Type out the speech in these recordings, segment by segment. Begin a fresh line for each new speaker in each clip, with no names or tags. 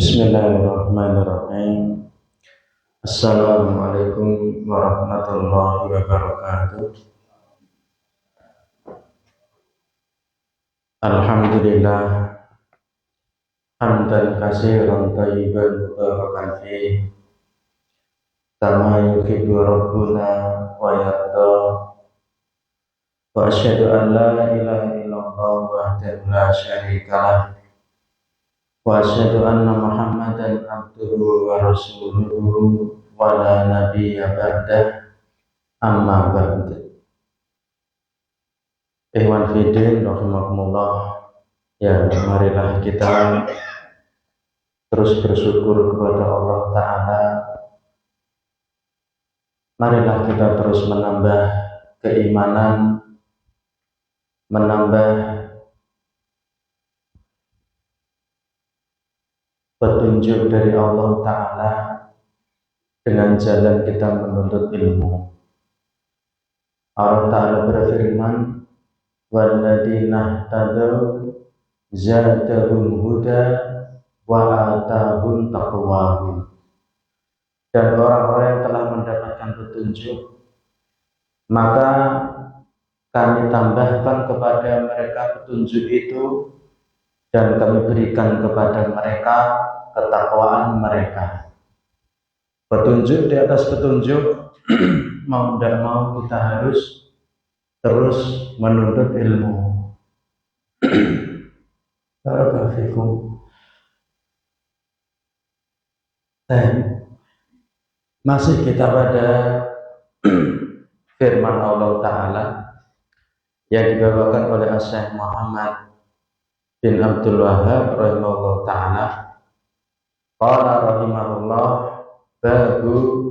Bismillahirrahmanirrahim. Assalamualaikum warahmatullahi wabarakatuh. Alhamdulillah hamdan katsiran thayyiban mubarakan fihi kama yuhibbu rabbuna wa yarda. Wa asyhadu an la ilaha illallah wahdahu la syarika lah. Wa asyhadu anna Muhammadan abduhu wa rasuluhu wa la nabiyya ba'dah, amma ba'd. Ikhwan fillah rahimakumullah, ya marilah kita terus bersyukur kepada Allah Ta'ala. Marilah kita terus menambah keimanan, menambah petunjuk dari Allah Ta'ala dengan jalan kita menuntut ilmu. Allah Ta'ala berfirman, walladzina tadaw zadahum huda wa atahum taqwahum. Dan orang-orang yang telah mendapatkan petunjuk, maka kami tambahkan kepada mereka petunjuk itu, dan kami berikan kepada mereka ketakwaan mereka. Petunjuk di atas petunjuk, mau tidak mau kita harus terus menuntut ilmu. Barakallahu fikum. Dan masih kita pada firman Allah Ta'ala yang dibawakan oleh Syekh Muhammad bin Abdul Wahhab rahimahullah ta'ala. Qala rahimahullah babu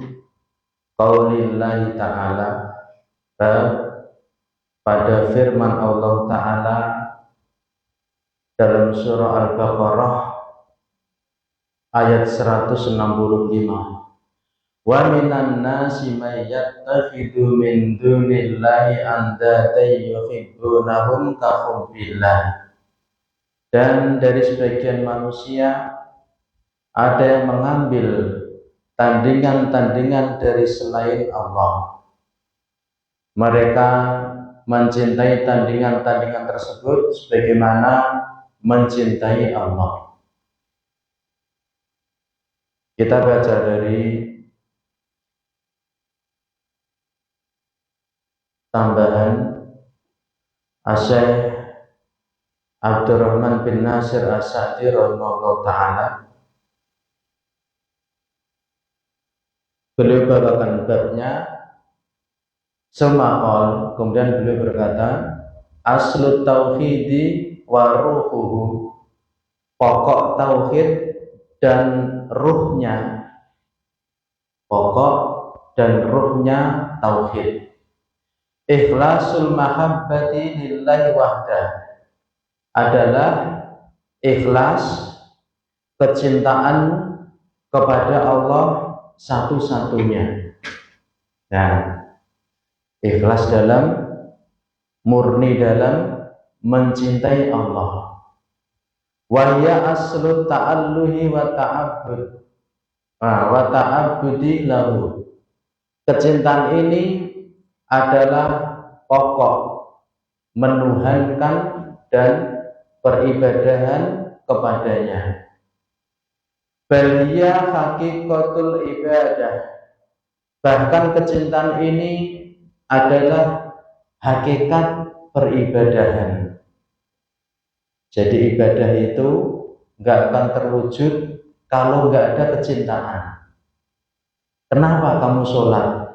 qaulillahi ta'ala, bab pada firman Allah Ta'ala dalam surah Al-Baqarah ayat 165. Wa minan nasi may yattakhidhu min dunillahi andadan yuhibbunahum ka hubbillah. Dan dari sebagian manusia ada yang mengambil tandingan-tandingan dari selain Allah. Mereka mencintai tandingan-tandingan tersebut sebagaimana mencintai Allah. Kita baca dari tambahan Syekh Abdurrahman bin Nasir As-Sa'di rahimahullah ta'ala. Beliau bawakan babnya Sumaqal, kemudian beliau berkata, aslu tauhidi wa ruhuhu, pokok tauhid dan ruhnya, pokok dan ruhnya tauhid. Ikhlasul mahabbati lillahi wahdah, adalah ikhlas kecintaan kepada Allah satu-satunya. Nah, ikhlas dalam, murni dalam mencintai Allah. Wa ya aslu ta'alluhi wa ta'abbud wa ta'abbudi lahu. Kecintaan ini adalah pokok menuhankan dan peribadahan kepadanya. Baliya hakikatul ibadah, bahkan kecintaan ini adalah hakikat peribadahan. Jadi ibadah itu nggak akan terwujud kalau nggak ada kecintaan. Kenapa kamu sholat?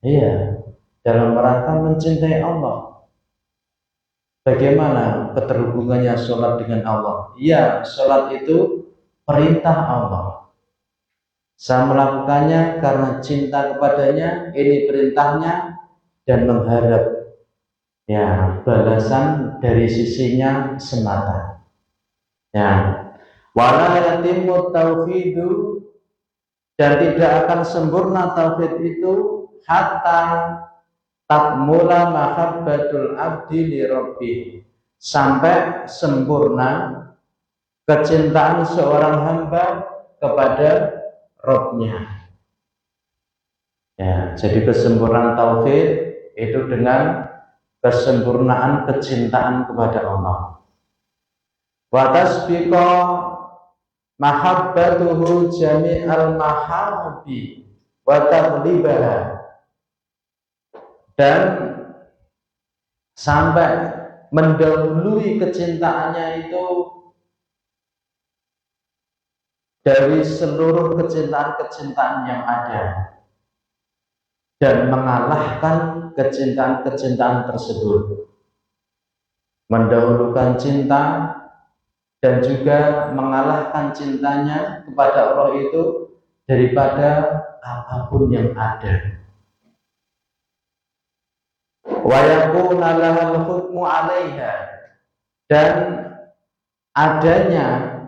Iya, dalam rangka mencintai Allah. Bagaimana keterhubungannya sholat dengan Allah? Iya, sholat itu perintah Allah. Saya melakukannya karena cinta kepadanya, ini perintahnya, dan mengharap ya balasan dari sisinya semata. Ya, wala yatimmu tauhidu, dan tidak akan sempurna tauhid itu hatta takmula mahabbatul abdi li rabbih, sampai sempurna kecintaan seorang hamba kepada Rabb-nya. Ya, jadi kesempurnaan tauhid itu dengan kesempurnaan kecintaan kepada Allah. Wa tasbiqa mahabbatuhu jami'al mahabbi wa taghlibaha, dan sampai mendahului kecintaannya itu dari seluruh kecintaan-kecintaan yang ada, dan mengalahkan kecintaan-kecintaan tersebut, mendahulukan cinta dan juga mengalahkan cintanya kepada Allah itu daripada apapun yang ada. Wa yakuna lahal hukmu 'alaiha, dan adanya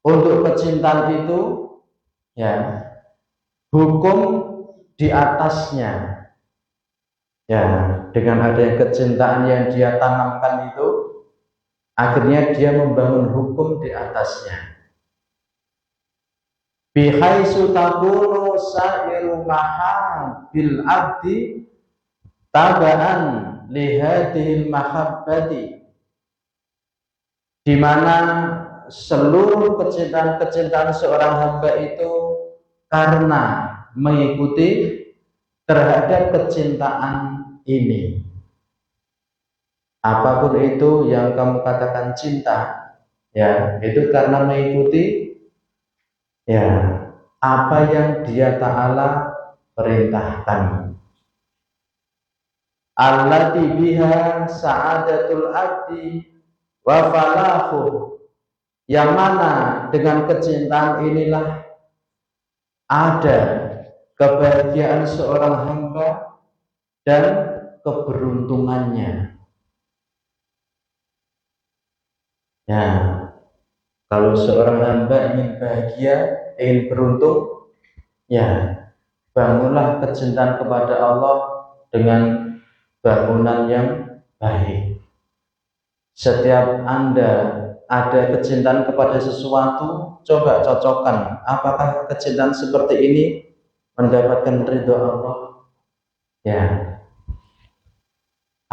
untuk kecintaan itu ya hukum di atasnya. Ya, dengan adanya kecintaan yang dia tanamkan itu, akhirnya dia membangun hukum di atasnya. Bihaitsu takunu sa'iru mahabbil abdi tabaan lihadihil mahabbati, di mana seluruh kecintaan seorang hamba itu karena mengikuti terhadap kecintaan ini. Apapun itu yang kamu katakan cinta, ya itu karena mengikuti ya apa yang Dia Ta'ala perintahkan. Allati biha sa'adatul abdi wa falahu, yang mana dengan kecintaan inilah ada kebahagiaan seorang hamba dan keberuntungannya. Ya, kalau seorang hamba ingin bahagia, ingin beruntung, ya bangunlah kecintaan kepada Allah dengan bangunan yang baik. Setiap Anda ada kecintaan kepada sesuatu, coba cocokkan apakah kecintaan seperti ini mendapatkan ridho Allah, ya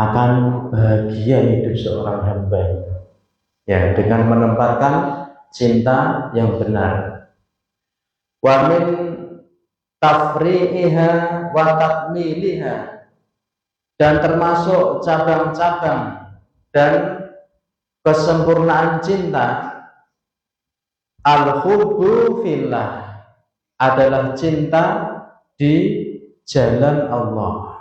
akan bahagia hidup seorang hamba ya dengan menempatkan cinta yang benar. Wa min tafri'iha wa takmiliha, dan termasuk cabang-cabang dan kesempurnaan cinta, al-hubbu fillah, adalah cinta di jalan Allah.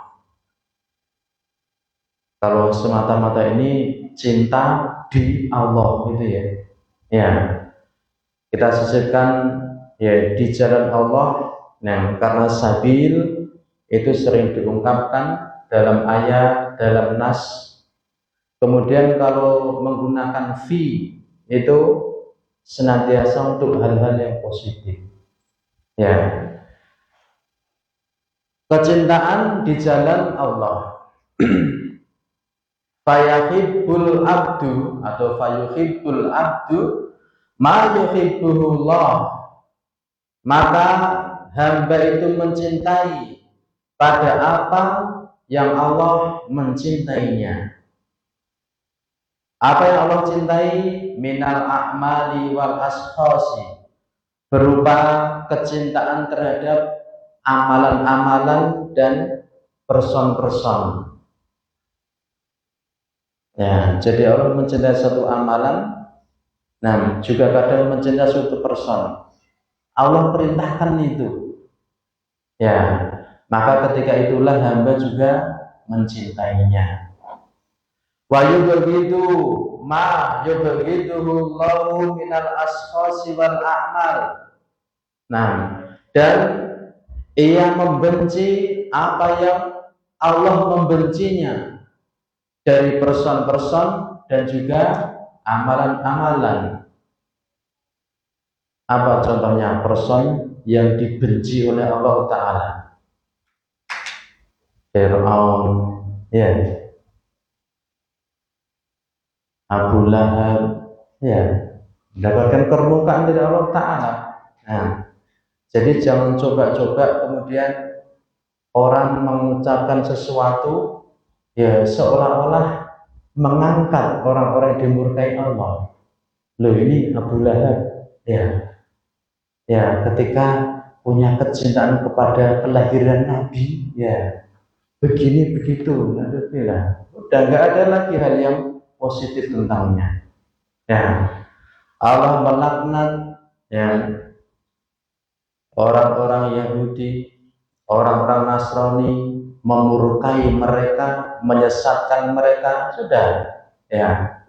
Kalau semata-mata ini cinta di Allah gitu ya. Ya, kita sisipkan ya di jalan Allah. Nah, karena sabil itu sering diungkapkan dalam ayat, dalam nas. Kemudian kalau menggunakan fi itu senantiasa untuk hal-hal yang positif. Ya. Kecintaan di jalan Allah. Fayahibbul abdu atau fayuhibbul abdu ma yuhibbuhullah, maka hamba itu mencintai pada apa yang Allah mencintainya. Apa yang Allah cintai? Minal a'mali wal ashkhasi, berupa kecintaan terhadap amalan-amalan dan person-person. Ya, jadi Allah mencintai satu amalan, nah juga kadang mencintai suatu person. Allah perintahkan itu. Ya, maka ketika itulah hamba juga mencintainya. Wa yubghidu ma yubghiduhu Allahu minal ashkhasi wal a'mal. Nah, dan ia membenci apa yang Allah membencinya dari person-person dan juga amalan-amalan. Apa contohnya person yang dibenci oleh Allah Ta'ala? Fir'aun, ya, Abu Lahab, ya, mendapatkan permukaan dari Allah Ta'ala. Nah, jadi jangan coba-coba kemudian orang mengucapkan sesuatu ya seolah-olah mengangkat orang-orang yang dimurkai Allah. Loh, ini Abu Lahab ya ketika punya kecintaan kepada kelahiran Nabi ya begini begitu, alhamdulillah udah nggak ada lagi hal yang positif tentangnya. Ya, Allah melaknat ya orang-orang Yahudi, orang-orang Nasrani, memurkai mereka, menyesatkan mereka, sudah ya.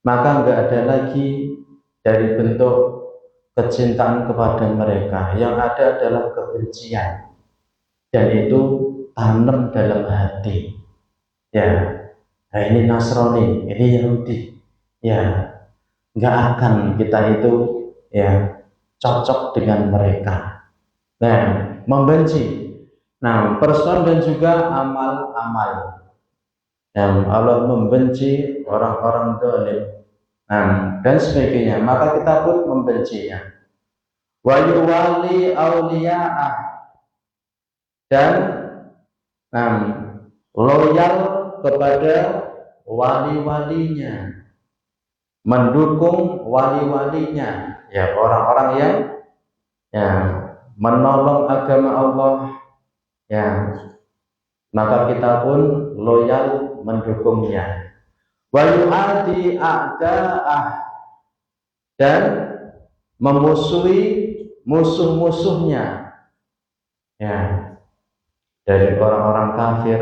Maka nggak ada lagi dari bentuk kecintaan kepada mereka, yang ada adalah kebencian, dan itu tanam dalam hati. Ya, nah ini Nasrani, ini Yahudi, ya nggak akan kita itu ya cocok dengan mereka. Nah, membenci. Nah, person dan juga amal-amal. Yang Allah membenci orang-orang zalim. Nah, dan sebagainya. Maka kita pun membencinya. Wa yuwali auliya'ah, dan loyal kepada wali-walinya, mendukung wali-walinya, ya orang-orang yang ya menolong agama Allah, ya maka kita pun loyal mendukungnya. Wa yu'adi a'da'ah, dan memusuhi musuh-musuhnya, ya dari orang-orang kafir,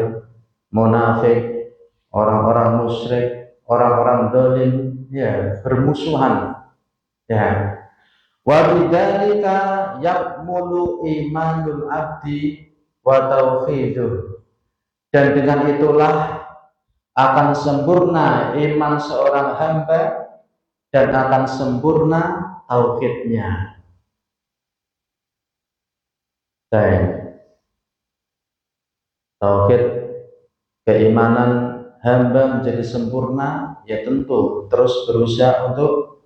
munafik, orang-orang musyrik, orang-orang zalim, ya bermusuhan, ya. Wa bidzalika yakmulu imanul abdi wa tauhiduh, dan dengan itulah akan sempurna iman seorang hamba dan akan sempurna tauhidnya. Tauhid keimanan hamba menjadi sempurna, ya tentu terus berusaha untuk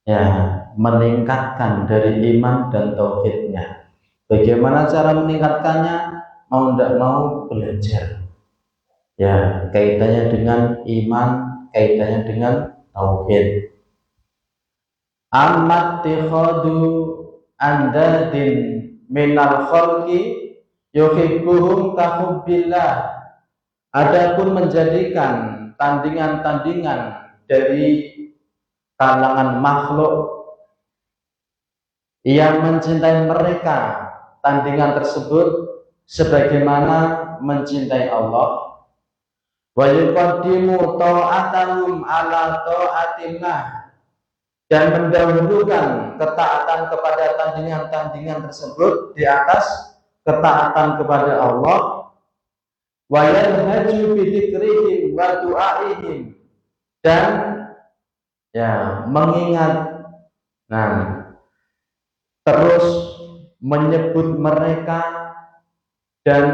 ya meningkatkan dari iman dan tauhidnya. Bagaimana cara meningkatkannya? Mau tidak mau belajar. Ya, kaitannya dengan iman, kaitannya dengan tauhid. Amat tikhadu andadin minal khalqi yuhibbuhum kahubbillah. Adapun menjadikan tandingan-tandingan dari kalangan makhluk yang mencintai mereka, tandingan tersebut sebagaimana mencintai Allah. Wa yuqaddimu ta'atahum ala ta'atillah, dan mendahulukan ketaatan kepada tandingan-tandingan tersebut di atas ketaatan kepada Allah. Wa yanhaju bi dzikrihim wa du'aihim, dan ya mengingat, terus menyebut mereka dan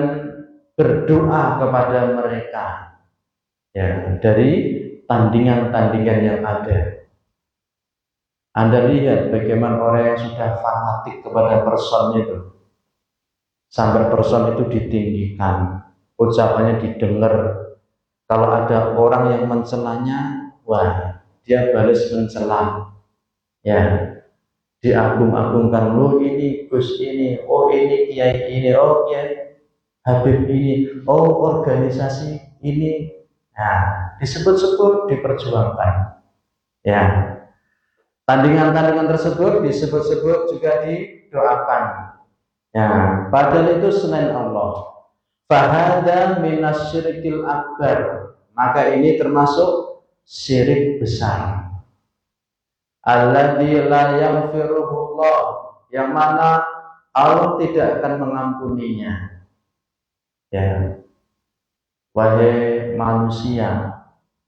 berdoa kepada mereka, ya dari tandingan-tandingan yang ada. Anda lihat bagaimana orang yang sudah fanatik kepada person itu, sampai person itu ditinggikan, ucapannya didengar. Kalau ada orang yang mencelanya, wah dia balas mencela, ya diagung-agungkan. Lo ini Gus ini, oh ini kiai ini, oh kiai Habib ini, oh organisasi ini. Nah, disebut-sebut, diperjuangkan. Ya, tandingan-tandingan tersebut disebut-sebut juga didoakan. Ya, padahal itu selain Allah. Fahada minasyirikil akbar, maka ini termasuk syirik besar. Alladzi la yaghfiruhullah, yang mana Allah tidak akan mengampuninya. Ya, wahai manusia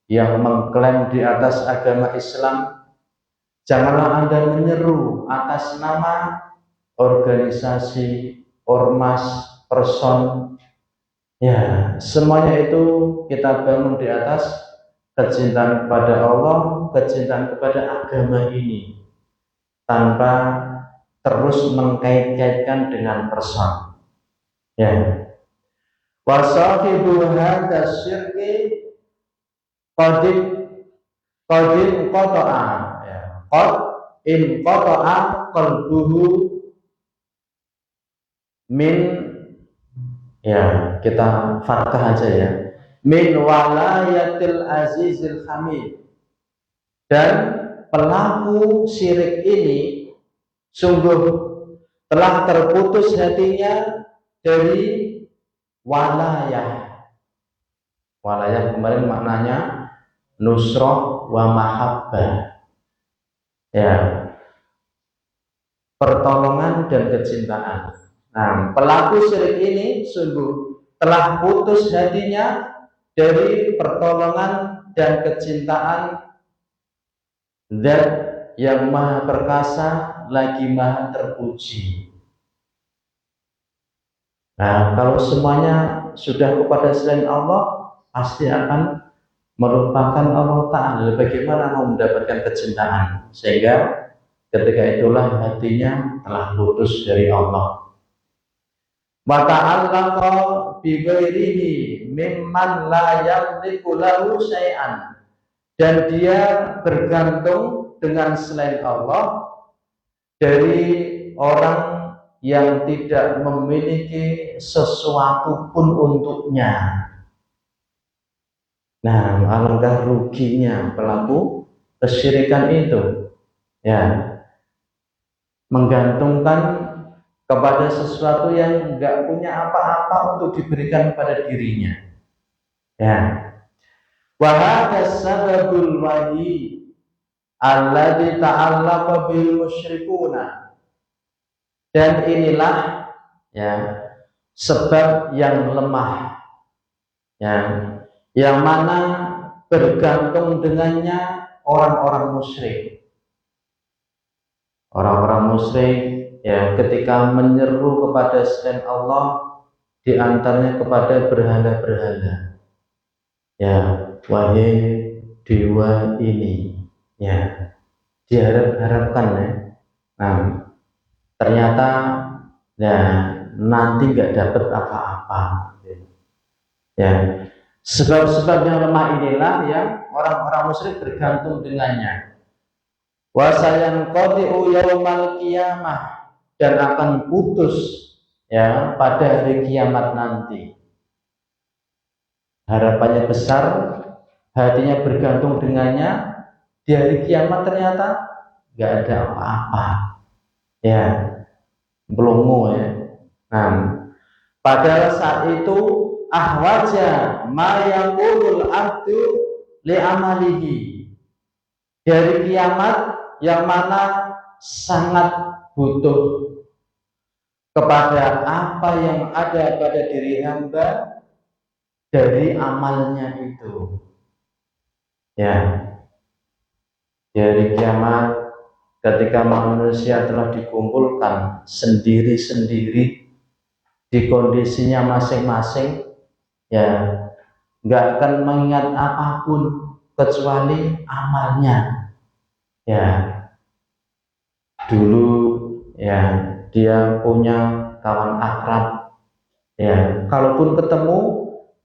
yang mengklaim di atas agama Islam, janganlah Anda menyeru atas nama organisasi, ormas, person. Ya, semuanya itu kita bangun di atas kecintaan kepada Allah kecintaan kepada agama ini tanpa terus mengkait-kaitkan dengan person. Ya. Wa sahibu hadza syirki qad inqata'a, ya. Qad inqata'a qalbuhu min, ya kita fathah aja ya, min walayatil azizil hamid. Dan pelaku syirik ini sungguh telah terputus hatinya dari walayah. Walayah kemarin maknanya nusrah wa mahabbah, ya, pertolongan dan kecintaan. Nah, pelaku syirik ini sungguh telah putus hatinya dari pertolongan dan kecintaan Zat yang maha perkasa lagi maha terpuji. Nah, kalau semuanya sudah kepada selain Allah, pasti akan melupakan Allah Ta'ala. Bagaimana mau mendapatkan kecintaan? Sehingga ketika itulah hatinya telah putus dari Allah. Maka allaqa bi ghairihi mimman la yamliku lahu syai'an, dan dia bergantung dengan selain Allah dari orang yang tidak memiliki sesuatu pun untuknya. Nah, alangkah ruginya pelaku kesyirikan itu, ya, menggantungkan kepada sesuatu yang enggak punya apa-apa untuk diberikan pada dirinya. Ya. Wa hadza sababul wahyi alladzi ta'allaqa bil musyrikuna. Dan inilah, ya, sebab yang lemah, ya, yang mana bergantung dengannya orang-orang musyrik. Orang-orang musyrik, ya, ketika menyeru kepada selain Allah, di antaranya kepada berhala-berhala. Ya, wahai dewa ini, ya, diharap-harapkan, ya. Nah, ternyata, ya, nanti nggak dapat apa-apa. Ya, sebab-sebab yang lemah inilah yang orang-orang musyrik bergantung dengannya. Wasayan qati'u yaumal qiyamah, dan akan putus, ya, pada hari kiamat nanti. Harapannya besar, hatinya bergantung dengannya, di hari kiamat ternyata nggak ada apa-apa, ya, belum, ya. Nah, pada saat itu ahwaja ma yaqulul abdu li amalihi, dari kiamat yang mana sangat butuh kepada apa yang ada pada diri hamba dari amalnya itu, ya. Dari kiamat ketika manusia telah dikumpulkan sendiri-sendiri di kondisinya masing-masing, ya, nggak akan mengingat apapun kecuali amalnya, ya. Dulu, ya, dia punya kawan akrab, ya, kalaupun ketemu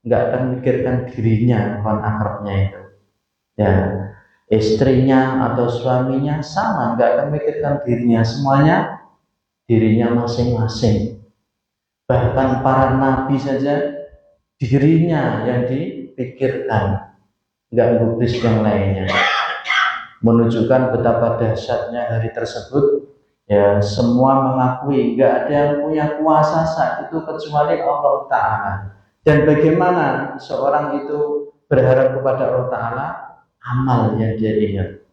nggak akan mikirkan dirinya, kawan akrabnya itu, ya. Istrinya atau suaminya sama, nggak akan mikirkan dirinya, semuanya dirinya masing-masing. Bahkan para nabi saja dirinya yang dipikirkan, nggak gubris yang lainnya. Menunjukkan betapa dahsyatnya hari tersebut, ya. Semua mengakui nggak ada yang punya kuasa saat itu kecuali Allah Ta'ala. Dan bagaimana seorang itu berharap kepada Allah Ta'ala? Amal yang dia ingat.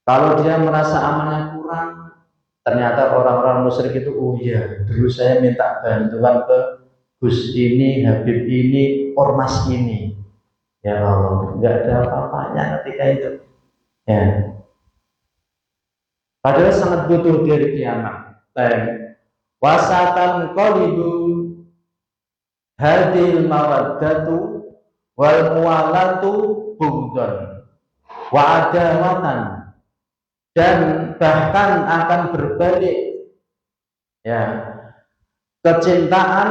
Kalau dia merasa amalnya kurang, ternyata orang-orang musyrik itu, oh iya, dulu saya minta bantuan ke Gus ini, Habib ini, ormas ini, ya Allah, nggak ada apa-apanya ketika itu, ya. Padahal sangat butuh dari kiamat. Wasatan qalibu hadil mawaddatu wal muwalatu bughdon. wa adawatan, dan bahkan akan berbalik, ya, kecintaan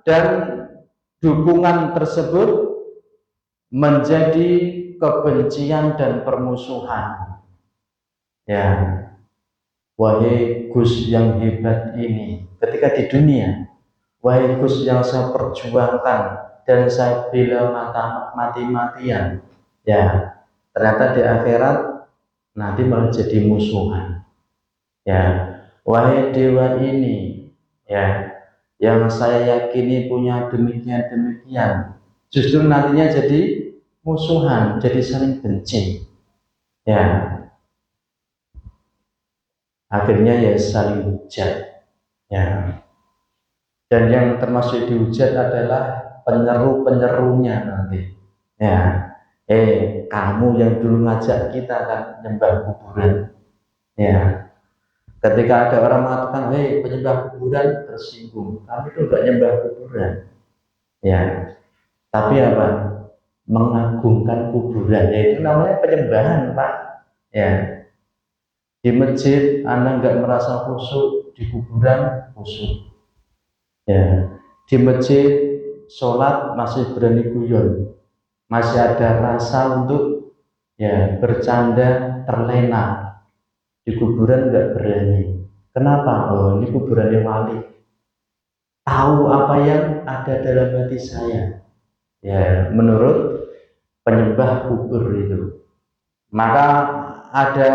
dan dukungan tersebut menjadi kebencian dan permusuhan. Ya, wahai Gus yang hebat ini, ketika di dunia, wahai Gus yang saya perjuangkan dan saya bela mati-matian, ya, ternyata di akhirat nanti malah jadi musuhan. Ya, wahai dewa ini, ya, yang saya yakini punya demikian, justru nantinya jadi musuhan, jadi saling benci. Ya, akhirnya ya saling hujat. Ya, dan yang termasuk dihujat adalah penyeru-penyerunya nanti. Ya, kamu yang dulu ngajak kita kan nyembah kuburan. Ya, ketika ada orang mengatakan, penyembah kuburan, tersinggung. Kami itu enggak nyembah kuburan. Ya, tapi apa? Mengagungkan kuburan, yaitu namanya penyembahan, Pak. Ya, di masjid Anda enggak merasa khusyuk, di kuburan khusyuk. Ya, di masjid sholat masih berani guyon, masih ada rasa untuk ya bercanda terlena. Di kuburan enggak berani. Kenapa? Oh, ini kuburannya wali. Tahu apa yang ada dalam hati saya. Ya, menurut penyembah kubur itu. Maka ada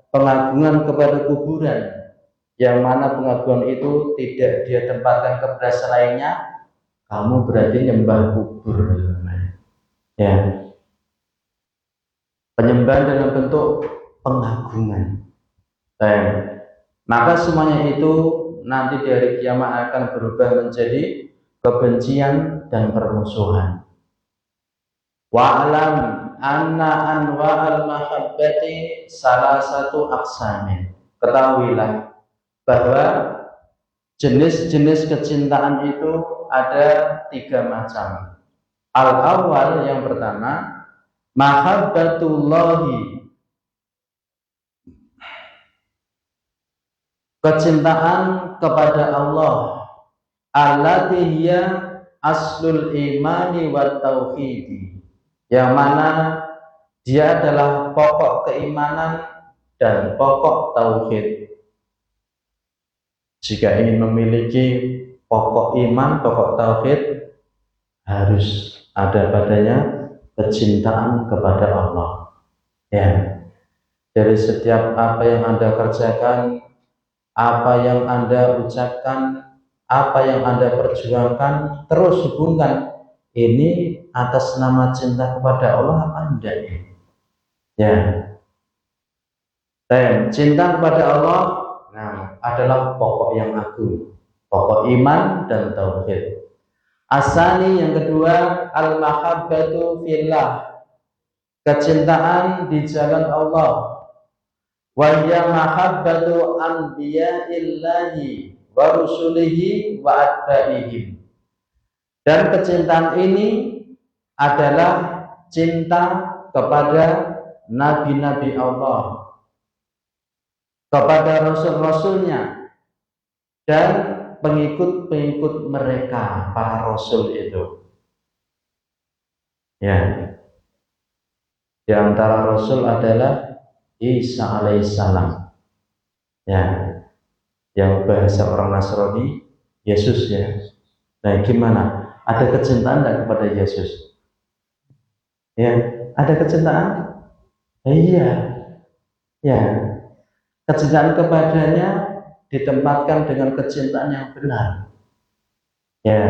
pengagungan kepada kuburan, yang mana pengagungan itu tidak dia tempatkan kepada selainnya, kamu berarti nyembah kubur. Ya, penyembahan dalam bentuk pengagungan. Maka semuanya itu nanti di hari kiamat akan berubah menjadi kebencian dan permusuhan. Wa'lam anna anwa'al mahabbati salah satu aksamin. Ketahuilah bahwa jenis-jenis kecintaan itu ada 3 macam. Al-awwal, yang pertama, mahabbatullahi, kecintaan kepada Allah, allati hiya aslul imani wa tauhidi, yang mana dia adalah pokok keimanan dan pokok tauhid. Jika ingin memiliki pokok iman, pokok tauhid, harus ada padanya kecintaan kepada Allah. Ya, dari setiap apa yang Anda kerjakan, apa yang Anda ucapkan, apa yang Anda perjuangkan, terus hubungkan ini atas nama cinta kepada Allah apa enggak ya? Ya, dan cinta kepada Allah adalah pokok yang agung, pokok iman dan tauhid. Asani, yang kedua, al-mahabbatu fillah, kecintaan di jalan Allah. Wa hiya mahabbatu anbiya'illahi wa rusulihi wa atba'ihim. Dan kecintaan ini adalah cinta kepada nabi-nabi Allah, kepada rasul-rasulnya, dan pengikut-pengikut mereka, para rasul itu. Ya, di antara rasul adalah Isa alaihissalam, ya, yang bahasa orang Nasrani Yesus, ya. Nah, gimana? Ada kecintaan tidak kepada Yesus? Ya, ada kecintaan? Iya, ya. Kecintaan kepadanya ditempatkan dengan kecintaan yang benar. Ya,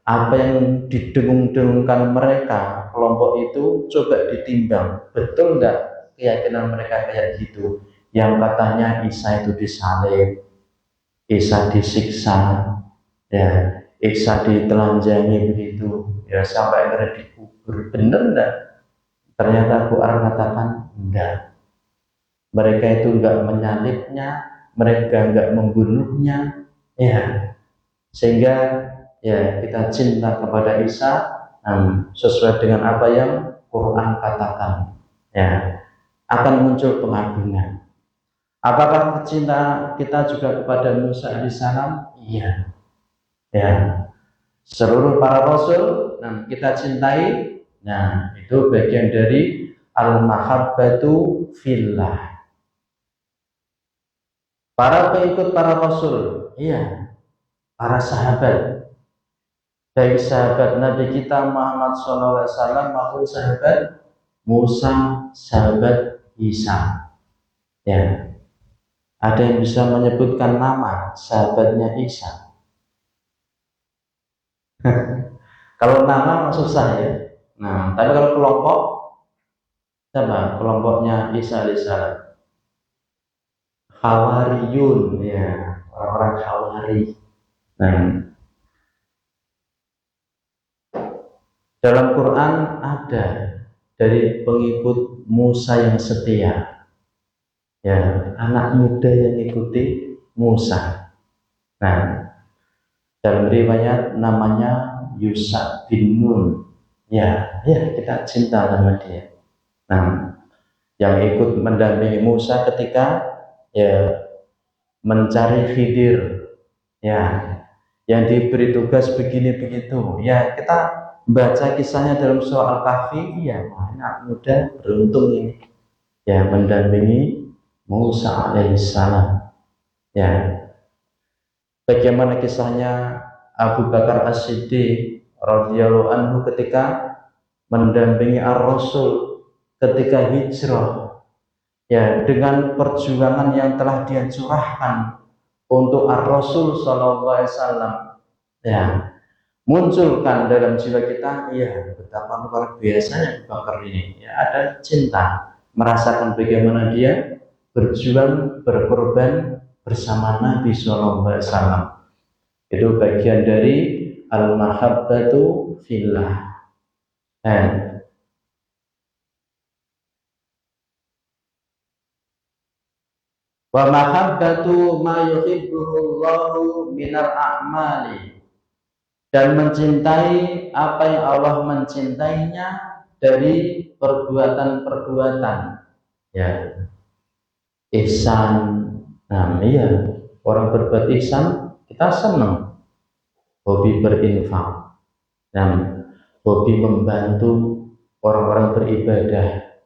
apa yang didengung-dengungkan mereka kelompok itu coba ditimbang, betul enggak keyakinan mereka kayak gitu, yang katanya Isa itu disalib, Isa disiksa, ya, Isa ditelanjangi begitu, ya, sampai akhirnya dikubur. Bener enggak? Ternyata Quran katakan enggak. Mereka itu enggak menyalibnya, mereka enggak membunuhnya, ya, sehingga ya kita cinta kepada Isa sesuai dengan apa yang Quran katakan, ya. akan muncul pengagungan. Apakah cinta kita juga kepada Musa alaihissalam? Iya. Ya. Seluruh para rasul kita cintai. Nah, itu bagian dari al-mahabbatu fillah. Para pengikut para rasul, iya, para sahabat, baik sahabat Nabi kita Muhammad SAW maupun sahabat Musa, sahabat Isa. Ya, ada yang bisa menyebutkan nama sahabatnya Isa? Kalau nama susah ya. Nah, tapi kalau kelompok, siapa kelompoknya Isa alaihissalam? Hawariyun, ya, orang-orang Hawari. Nah, dalam Quran ada dari pengikut Musa yang setia, ya, anak muda yang ikuti Musa. Nah, dalam riwayat namanya Yusha bin Nun. Ya, kita cinta sama dia. Nah, yang ikut mendampingi Musa ketika ya mencari Khidir, ya, yang diberi tugas begini begitu. Ya, kita baca kisahnya dalam surah Al-Kahfi. Ya, anak muda beruntung ini, ya, mendampingi Musa alaihissalam. Ya, bagaimana kisahnya Abu Bakar As-Siddiq radhiyallahu anhu ketika mendampingi Ar-Rasul ketika hijrah, ya, dengan perjuangan yang telah dia curahkan untuk Ar-Rasul sallallahu alaihi wasallam, ya, munculkan dalam jiwa kita, ya, betapa luar biasanya Abu Bakar ini, ya, ada cinta, merasakan bagaimana dia berjuang, berkorban bersama Nabi sallallahu alaihi wasallam. Itu bagian dari al-mahabbatu fillah. Wa mahabbatu ma yuhibbuhu Allahu minal a'mali, dan mencintai apa yang Allah mencintainya dari perbuatan-perbuatan, ya, ihsan. Nah, iya, orang berbuat ihsan kita senang, hobi berinfak dan hobi membantu orang-orang beribadah,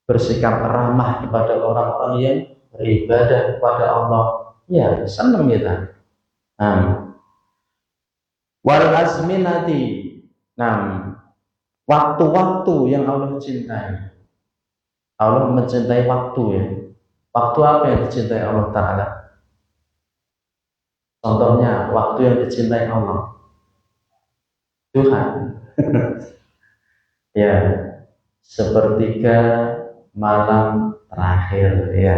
bersikap ramah kepada orang-orang yang beribadah kepada Allah, ya, senang kita. Wal azminati, waktu-waktu yang Allah cintai. Allah mencintai waktu, ya. Waktu apa yang dicintai Allah Ta'ala? Contohnya, waktu yang dicintai Allah, Tuhan. Ya, sepertiga malam terakhir, ya.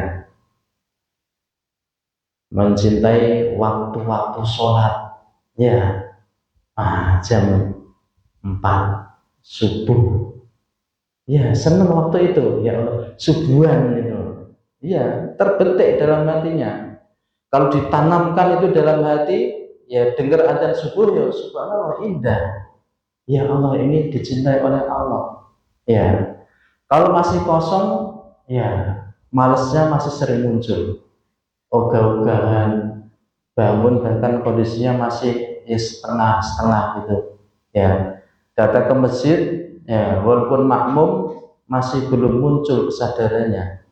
Mencintai waktu-waktu sholat, ya, jam 4 subuh, ya, senang waktu itu, ya Allah, subuhan itu, ya, terbetik dalam hatinya. Kalau ditanamkan itu dalam hati, ya, dengar adzan subuh, ya, subhanallah, indah, ya Allah, ini dicintai oleh Allah. Ya, kalau masih kosong, ya, malesnya masih sering muncul, ogah-ogahan, bangun bahkan kondisinya masih ya setengah-setengah gitu, ya, datang ke masjid, ya, walaupun makmum masih belum muncul kesadarannya,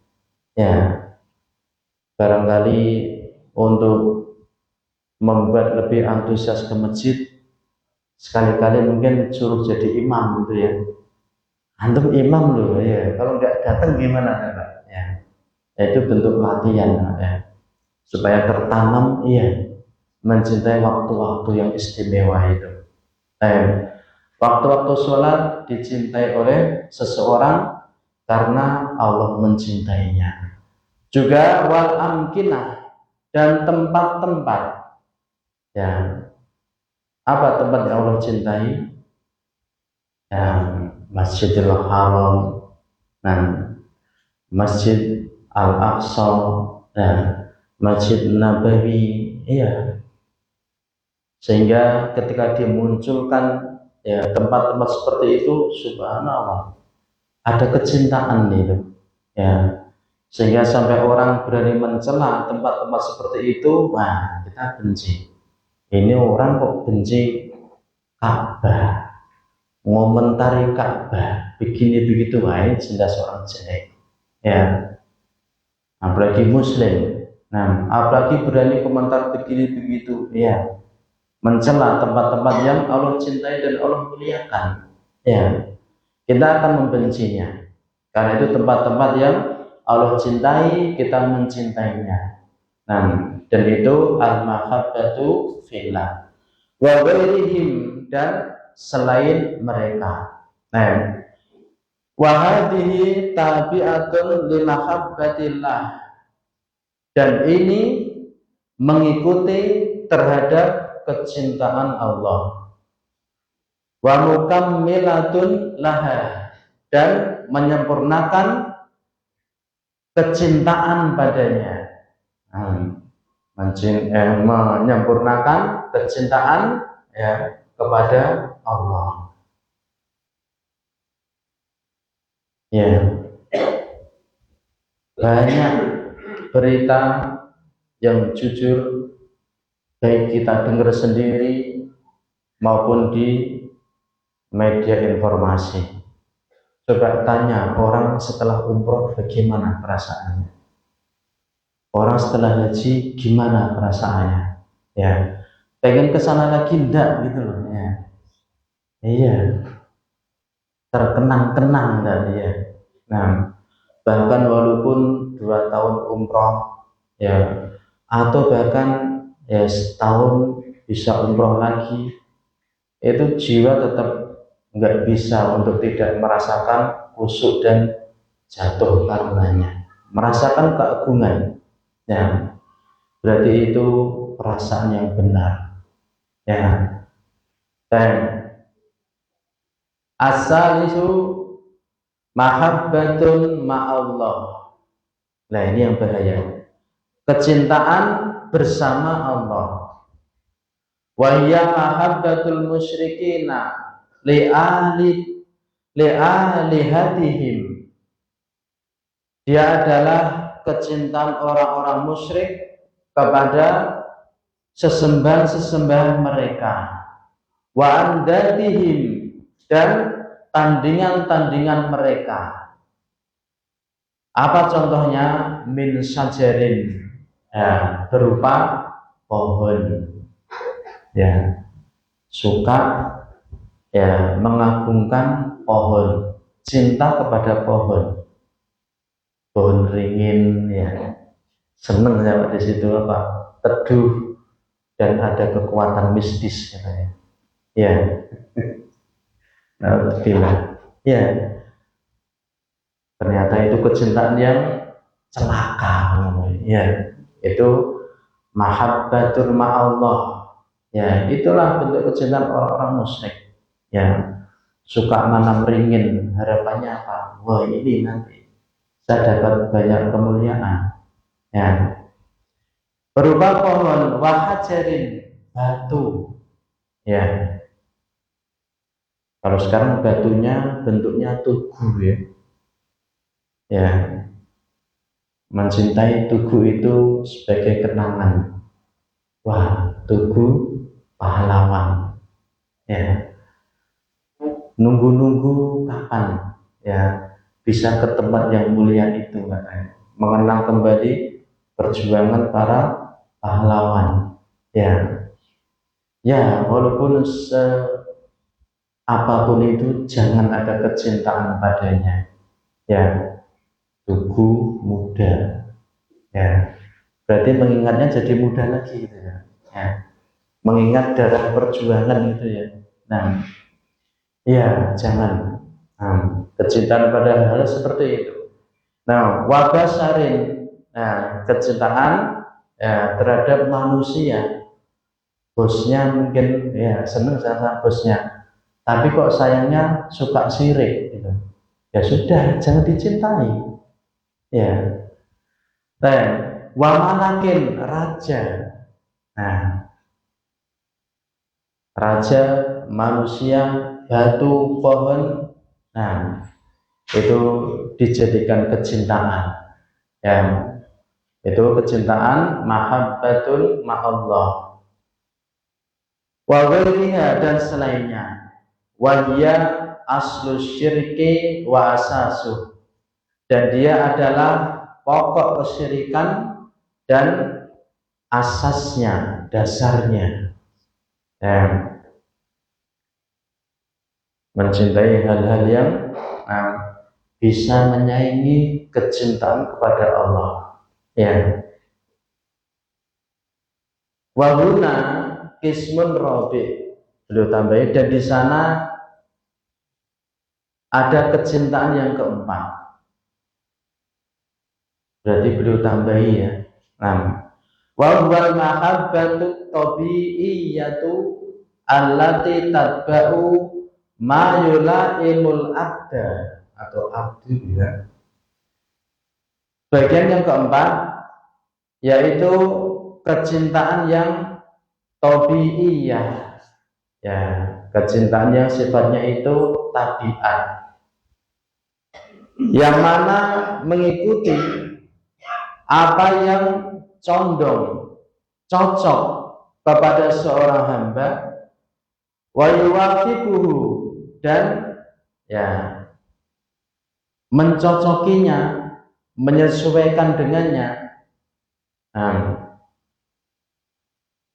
ya, barangkali untuk membuat lebih antusias ke masjid, sekali-kali mungkin suruh jadi imam gitu, ya, antum imam loh, ya, kalau nggak datang gimana, Pak? Ya, itu bentuk latihan, ya, supaya tertanam, iya, mencintai waktu-waktu yang istimewa itu. Waktu-waktu sholat dicintai oleh seseorang karena Allah mencintainya. Juga wal amkinah, dan tempat-tempat, ya, apa tempat yang Allah cintai? Yang Masjidil Haram, Masjid Al-Aqsa, Masjid Nabawi, iya. Sehingga ketika dimunculkan, ya, tempat-tempat seperti itu, subhanallah, ada kecintaan itu, ya, sehingga sampai orang berani mencela tempat-tempat seperti itu. Nah, kita benci. Ini orang kok benci Ka'bah, ngomentari Ka'bah begini begitu, wah ini jelas orang jelek, ya, apalagi Muslim. Nah, apalagi berani komentar begini begitu, ya, mencela tempat-tempat yang Allah cintai dan Allah muliakan, ya, kita akan membencinya. Karena itu tempat-tempat yang Allah cintai, kita mencintainya. Nah, dan itu al-mahabbatu fillah wa ghairihim, dan selain mereka. Nah, wa hadhihi tabi'atun li mahabbatillah, dan ini mengikuti terhadap kecintaan Allah. Wa mukammilatun laha, dan menyempurnakan kecintaan padanya. Menyempurnakan kecintaan, ya, kepada Allah. Ya, banyak berita yang jujur, baik kita dengar sendiri maupun di media informasi. Coba tanya orang setelah umroh bagaimana perasaannya, orang setelah haji gimana perasaannya, ya, pengen kesana lagi enggak gitu loh, ya, iya, terkenang-kenang enggak, ya. Nah, bahkan walaupun 2 tahun umroh, ya, atau bahkan ya setahun bisa umroh lagi, itu jiwa tetap nggak bisa untuk tidak merasakan khusyuk dan jatuh karenanya, merasakan keagungan, ya, berarti itu perasaan yang benar, ya. Dan asalisu mahabbatun ma'allah. Nah, ini yang bahaya, kecintaan bersama Allah. Wa hiya mahabbatul musyrikina li'alihatihim, dia adalah kecintaan orang-orang musyrik kepada sesembahan-sesembahan mereka. Wa andatihim, dan tandingan-tandingan mereka. Apa contohnya? Min syajarin, ya, berupa pohon, ya, suka, ya, mengagungkan pohon, cinta kepada pohon ringin, ya, seneng ya di situ, apa, teduh dan ada kekuatan mistis, katanya, ya. Alhamdulillah, ya, ternyata itu kecintaan yang celaka, ya, itu mahabbatul ma'allah, ya, itulah bentuk kecintaan orang-orang musyrik, ya, suka manam ringin, harapannya apa? Wah, ini nanti saya dapat banyak kemuliaan, ya, berupa pohon, wahajarin, batu, ya. Kalau sekarang batunya bentuknya tugu, ya, ya, mencintai tugu itu sebagai kenangan. Wah, tugu pahlawan, ya, nunggu-nunggu kapan, ya, bisa ke tempat yang mulia itu, katanya, mengenang kembali perjuangan para pahlawan, ya, ya, walaupun apapun itu jangan ada kecintaan padanya, ya, tugu muda, ya, berarti mengingatnya jadi muda lagi, gitu, ya, ya, mengingat darah perjuangan itu, ya. Nah, ya, jangan, kecintaan pada hal seperti itu. Nah, wabasarin, nah, kecintaan, ya, terhadap manusia, bosnya mungkin, ya, senang sama bosnya, tapi kok sayangnya suka sirik, gitu, ya sudah, jangan dicintai, ya. Dan wamalakin, raja, nah, raja, manusia, batu, pohon, nah, itu dijadikan kecintaan, ya, itu kecintaan mahabbatul ma'allah wa ghairiha, dan selainnya, wa hiya aslu syirki wa asasuh, dan dia adalah pokok kesyirikan dan asasnya, dasarnya, ya. Mencintai hal-hal yang bisa menyaingi kecintaan kepada Allah, ya. Wahuna kismun robi, beliau tambahi, dan di sana ada kecintaan yang keempat. Berarti beliau tambahi, ya. Wa huwal mahabbatu tabi'iyatu allati tatba'u ma yulaimul abda atau abdu, ya. Bagian yang keempat yaitu kecintaan yang tabi'iyah, ya, kecintaan yang sifatnya itu tabiat, yang mana mengikuti apa yang condong, cocok kepada seorang hamba, wa yuwafiquhu, dan, ya, mencocokinya, menyesuaikan dengannya.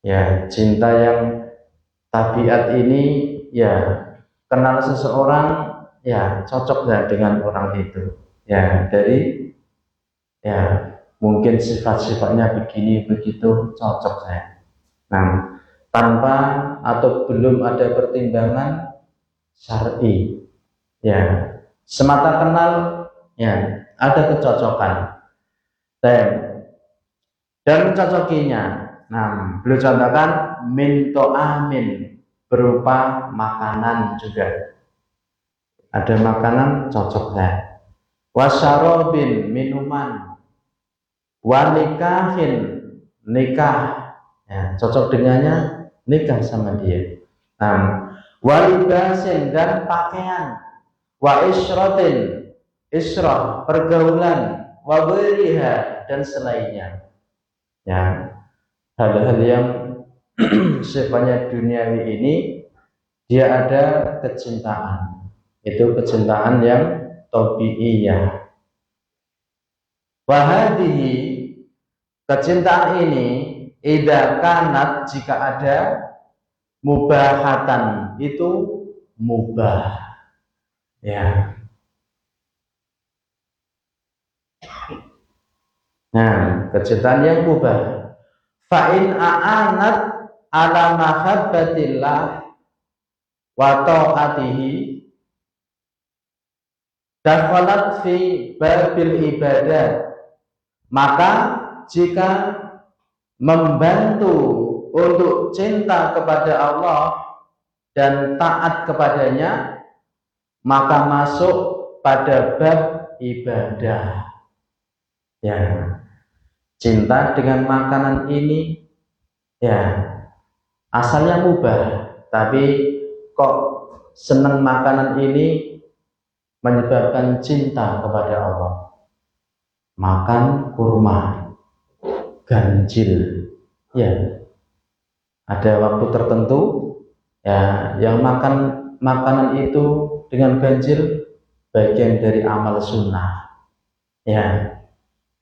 Ya, cinta yang tabiat ini, ya, kenal seseorang, ya, cocok ya dengan orang itu, ya, dari, ya, mungkin sifat-sifatnya begini begitu, cocok saya. Tanpa atau belum ada pertimbangan syar'i, ya, semata kenal, ya, ada kecocokan, dan mencocokinya. Beliau contohkan minto amin, berupa makanan juga, ada makanan cocok ya, wasyarobin, minuman, wanikahin, nikah, ya, cocok dengannya, nikah sama dia. Walibasin, dan pakaian, wa isrotin, isroh, pergaulan, waberiha, dan selainnya, ya, hal-hal yang sifatnya duniawi ini, dia ada kecintaan, itu kecintaan yang tabi'iyah. Wahadihi, kecintaan ini, idza kanat, jika ada, mubahatan, itu mubah, ya. Kecintaan yang mubah, fa'in a'anat ala mahabbatillah wa ta'atihi dakhalat fi babil ibadah, maka jika membantu untuk cinta kepada Allah dan taat kepadanya, maka masuk pada bab ibadah, ya. Cinta dengan makanan ini, ya, asalnya mubah, tapi kok senang makanan ini menyebabkan cinta kepada Allah. Makan kurma, ganjil, ya, ada waktu tertentu, ya, yang makan makanan itu dengan ganjil, bagian dari amal sunnah, ya,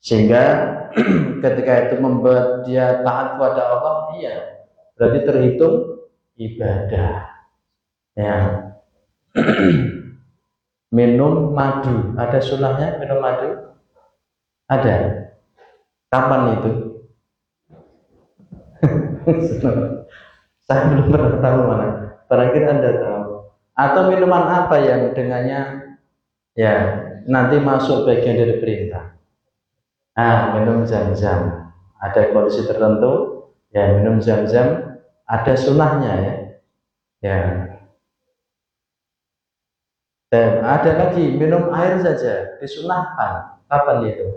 sehingga ketika itu membuat dia taat kepada Allah, iya, berarti terhitung ibadah, ya. Minum madu, ada sunnahnya minum madu? Ada. Kapan itu? Saya belum pernah tahu mana. Barangkali Anda tahu. Atau minuman apa yang dengannya, ya, nanti masuk bagian dari perintah? Minum zam-zam. Ada kondisi tertentu, ya, minum zam-zam ada sunnahnya, ya. Ya. Dan ada lagi minum air saja disunahkan. Kapan itu?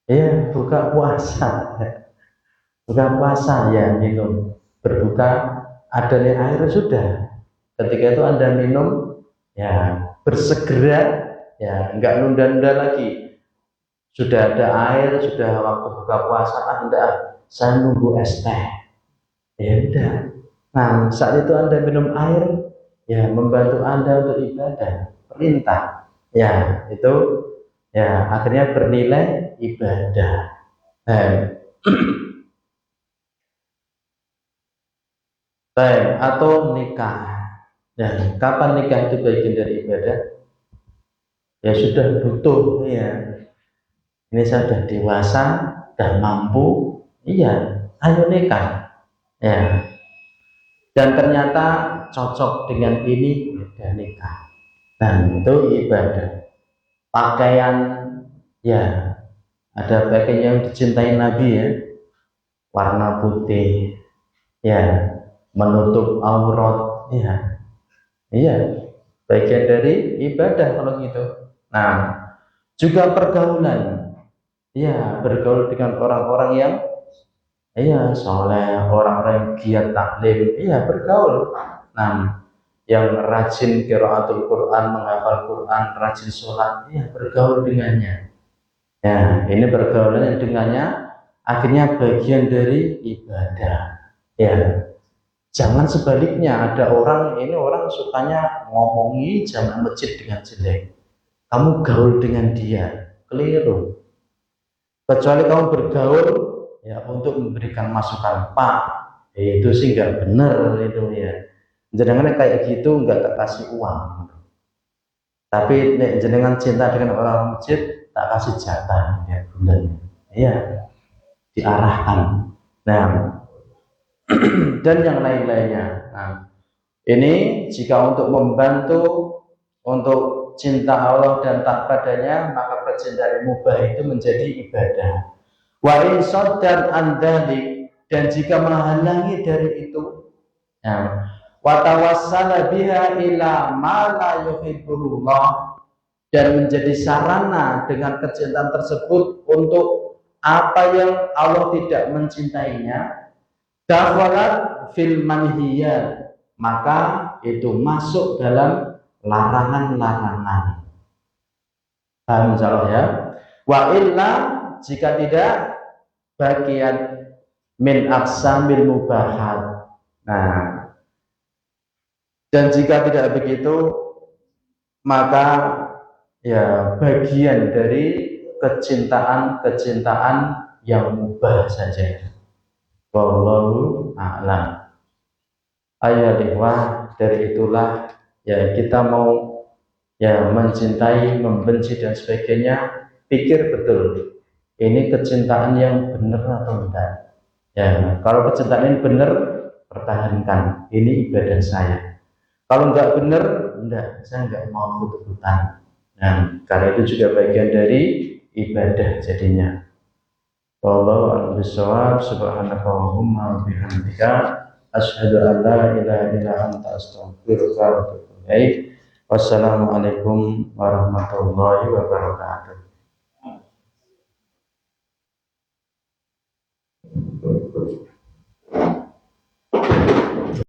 Ya, buka puasa. Buka puasa, ya, minum. Berbuka, adanya air sudah. Ketika itu Anda minum, ya, bersegera ya enggak nunda-nunda lagi. Sudah ada air, sudah waktu buka puasa, enggak, saya nunggu es teh. Ya udah. Nah, saat itu Anda minum air, ya membantu Anda untuk ibadah, perintah. Ya, itu ya akhirnya bernilai ibadah. Baik, atau nikah. Ya, kapan nikah itu bagian dari ibadah? Ya sudah butuh, ya. Ini saya sudah dewasa, sudah mampu, iya, ayo nikah. Ya, dan ternyata cocok dengan ini, ya nikah. Dan itu ibadah. Pakaian, ya, ada pakaian yang dicintai Nabi ya, warna putih, ya, menutup aurat, ya, iya, bagian dari ibadah kalau gitu. Nah, juga pergaulan, ya, bergaul dengan orang-orang yang, iya, soleh, orang-orang yang giat taklim, iya, bergaul. Nah, yang rajin qiraatul Quran, menghafal Quran, rajin sholat, iya, bergaul dengannya. Ya, ini pergaulan yang dengannya akhirnya bagian dari ibadah. Ya, jangan sebaliknya, ada orang ini orang sukanya ngomongi jamaah masjid dengan jelek. Kamu gaul dengan dia, keliru. Kecuali kamu bergaul ya untuk memberikan masukan, Pak, ya, itu sih nggak benar itu ya. Jenengan kayak gitu nggak terkasih uang. Tapi jenengan cinta dengan orang masjid, tak kasih jatah ya benar. Iya, diarahkan. Nah, dan yang lain-lainnya. Nah, ini jika untuk membantu untuk cinta Allah dan tak padanya, maka percintaan mubah itu menjadi ibadah. Wa in saddan an dzalik, dan jika menghalangi dari itu, ya, wa tawassala biha ila ma la yuhibbullah, dan menjadi sarana dengan kecintaan tersebut untuk apa yang Allah tidak mencintainya, dakhalat fil manhiyat, maka itu masuk dalam larangan-larangan. Paham insyaallah ya? Wa illa, jika tidak, bagian min aqsamil mubahat. Nah, dan jika tidak begitu, maka ya bagian dari kecintaan-kecintaan yang mubah saja. Wallahu a'lam. Ayo ikhwah, dari itulah ya kita mau ya mencintai, membenci dan sebagainya, pikir betul ini kecintaan yang benar atau enggak. Ya, kalau kecintaan ini benar, pertahankan, ini ibadah saya. Kalau enggak benar, enggak, saya enggak mau ikut-ikutan. Nah, karena itu juga bagian dari ibadah jadinya. Wallahu a'lam bishawab. Subhanakallahumma wa bihamdika asyhadu an la ilaha illa anta astaghfiruka wa atubu ilaik. Wassalamualaikum warahmatullahi wabarakatuh.